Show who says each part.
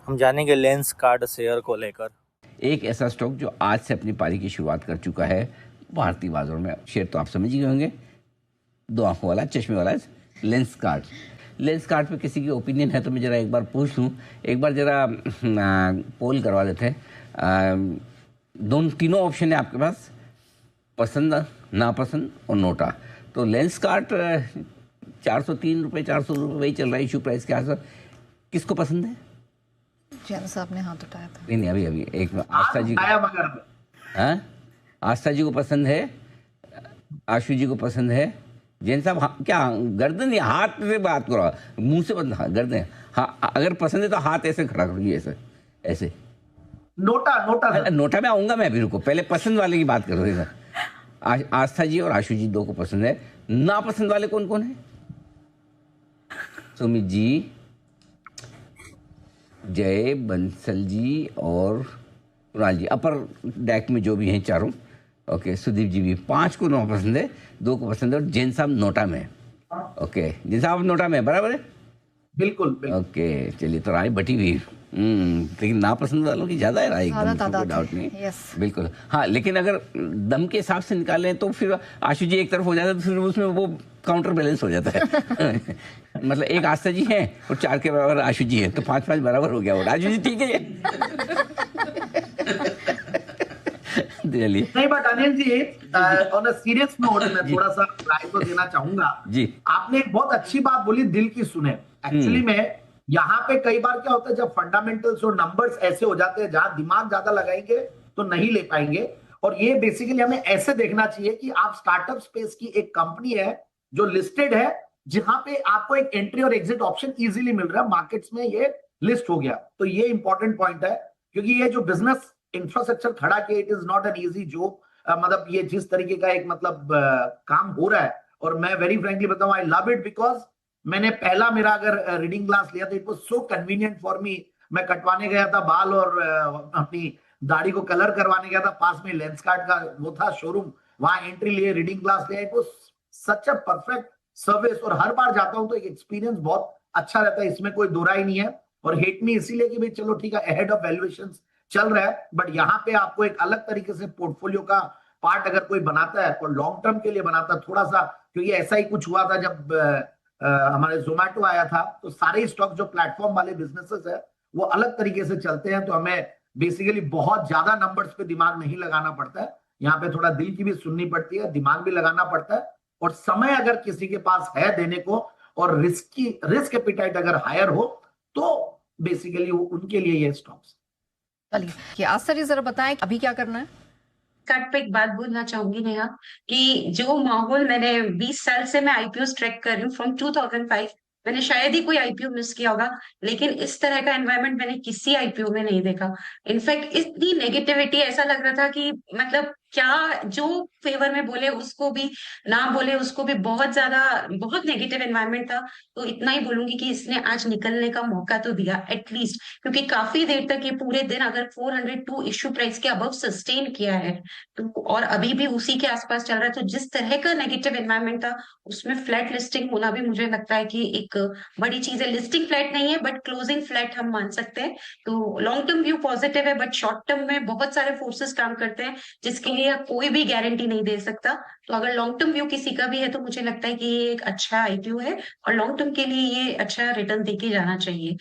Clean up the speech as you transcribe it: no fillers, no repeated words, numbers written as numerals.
Speaker 1: हम जानेंगे lens card share को लेकर।
Speaker 2: एक ऐसा स्टॉक जो आज से अपनी पारी की शुरुआत कर चुका है भारतीय बाजारों में। शेयर तो आप समझ ही होंगे, दो आंखों वाला, चश्मे वाला, लेंस कार्ड। लेंस कार्ड पे किसी की ओपिनियन है तो मैं ज़रा एक बार पूछ लूँ, एक बार ज़रा पोल करवा देते हैं। दोनों तीनों ऑप्शन है आपके पास, पसंद, नापसंद और नोटा। तो लेंस कार्ड 403 रुपये, 400 रुपये वही चल रहा है इशू प्राइस के आसपास। किसको पसंद है?
Speaker 3: जैन साहब ने हाथ उठाया था।
Speaker 2: नहीं, अभी अभी एक आस्था जी को, हाँ, आस्था जी को पसंद है, आशु जी को पसंद है। जैन साहब क्या गर्दन या हाथ से बात करो, मुंह से बंद, गर्दन, हाँ अगर पसंद है तो हाथ ऐसे खड़ा करिए, ऐसे ऐसे।
Speaker 4: नोटा नोटा
Speaker 2: नोटा में आऊंगा मैं, अभी रुको, पहले पसंद वाले की बात करो इधर। आस्था जी और आशु जी दो को पसंद है। नापसंद वाले कौन कौन है? सुमित जी, जय, बंसल जी और कुणाल जी, अपर डेक में जो भी हैं चारों। ओके, सुदीप जी भी। 5 को नौ पसंद है, 2 को पसंद है और जैन साहब नोटा में। ओके, जैन साहब नोटा में, बराबर है?
Speaker 4: बिल्कुल।
Speaker 2: ओके, चलिए, तो राय बटी हुई। लेकिन नापसंद वालों की ज्यादा है राय, एकदम कोई डाउट नहीं। बिल्कुल, हाँ, लेकिन अगर दम के हिसाब से निकालें तो फिर आशु जी एक तरफ हो जाता है, तो फिर उसमें वो काउंटर बैलेंस हो जाता है। मतलब एक आस्था जी हैं और 4 के बराबर आशु जी हैं, तो 5-5 बराबर हो गया। वो आशु जी ठीक है।
Speaker 4: नहीं, but Anil ji, on a serious note मैं थोड़ा सा राय को देना चाहूंगा
Speaker 2: जी।
Speaker 4: आपने एक बहुत अच्छी बात बोली, दिल की सुने। एक्चुअली में यहाँ पे कई बार क्या होता है, जब फंडामेंटल्स और नंबर्स ऐसे हो जाते हैं जहां दिमाग ज्यादा लगाएंगे तो नहीं ले पाएंगे। और ये बेसिकली हमें ऐसे देखना चाहिए कि आप स्टार्टअप स्पेस की एक कंपनी है जो लिस्टेड है, जहां पे आपको एक एंट्री और एग्जिट ऑप्शन इजीली मिल रहा है, मार्केट्स में ये लिस्ट हो गया। तो ये इंपॉर्टेंट पॉइंट है, क्योंकि ये जो बिजनेस इंफ्रास्ट्रक्चर खड़ा किया, it is not an easy job. मतलब ये जिस तरीके का एक मतलब काम हो रहा है, और मैं वेरी फ्रेंकली बताऊं, आई लव इट, बिकॉज मैंने पहला मेरा अगर रीडिंग क्लास लिया था, it was so convenient for me. मैं कटवाने गया था बाल और अपनी दाढ़ी को कलर करवाने गया था, पास में लेंस कार्ड का वो था शोरूम, वहां एंट्री लिए, रीडिंग क्लास लिया। It was such a perfect service, और हर बार जाता हूं तो एक्सपीरियंस बहुत अच्छा रहता है, इसमें कोई दो राय नहीं है। और हेट मी इसीलिए कि भाई चलो ठीक है, अहेड ऑफ वैल्यूएशंस चल रहा है, बट यहाँ पे आपको एक अलग तरीके से पोर्टफोलियो का पार्ट अगर कोई बनाता है और लॉन्ग टर्म के लिए बनाता है थोड़ा सा, क्योंकि ऐसा ही कुछ हुआ था जब हमारे जोमेटो आया था, तो सारे स्टॉक जो प्लेटफॉर्म वाले बिजनेसेस है वो अलग तरीके से चलते हैं। तो हमें बेसिकली बहुत ज्यादा नंबर्स पे दिमाग नहीं लगाना पड़ता है, यहाँ पे थोड़ा दिल की भी सुननी पड़ती है, दिमाग भी लगाना पड़ता है। और समय अगर किसी के पास है देने को, और रिस्क एपिटाइट अगर हायर हो, तो बेसिकली उनके लिए ये स्टॉक्स।
Speaker 3: चलिए, आस्था जी जरा बताएं अभी क्या करना है।
Speaker 5: कट पे एक बात बोलना चाहूंगी नेहा, कि जो माहौल मैंने 20 साल से मैं आईपीओ ट्रैक कर रही हूँ, फ्रॉम 2005, मैंने शायद ही कोई आईपीओ मिस किया होगा, लेकिन इस तरह का एनवायरनमेंट मैंने किसी आईपीओ में नहीं देखा। इनफैक्ट इतनी नेगेटिविटी, ऐसा लग रहा था कि मतलब क्या, जो फेवर में बोले उसको भी, ना बोले उसको भी, बहुत ज्यादा, बहुत नेगेटिव एनवायरनमेंट था। तो इतना ही बोलूंगी कि इसने आज निकलने का मौका तो दिया एटलीस्ट, क्योंकि काफी देर तक ये पूरे दिन अगर 402 इश्यू प्राइस के अबव सस्टेन किया है, तो और अभी भी उसी के आसपास चल रहा है, तो जिस तरह का नेगेटिव एनवायरनमेंट था उसमें फ्लैट लिस्टिंग होना भी मुझे लगता है कि एक बड़ी चीज है। लिस्टिंग फ्लैट नहीं है, बट क्लोजिंग फ्लैट हम मान सकते हैं। तो लॉन्ग टर्म व्यू पॉजिटिव है, बट शॉर्ट टर्म में बहुत सारे फोर्सेस काम करते हैं जिसके लिए कोई भी गारंटी नहीं दे सकता। तो अगर लॉन्ग टर्म व्यू किसी का भी है तो मुझे लगता है कि ये एक अच्छा आईपीओ है, और लॉन्ग टर्म के लिए ये अच्छा रिटर्न देके जाना चाहिए।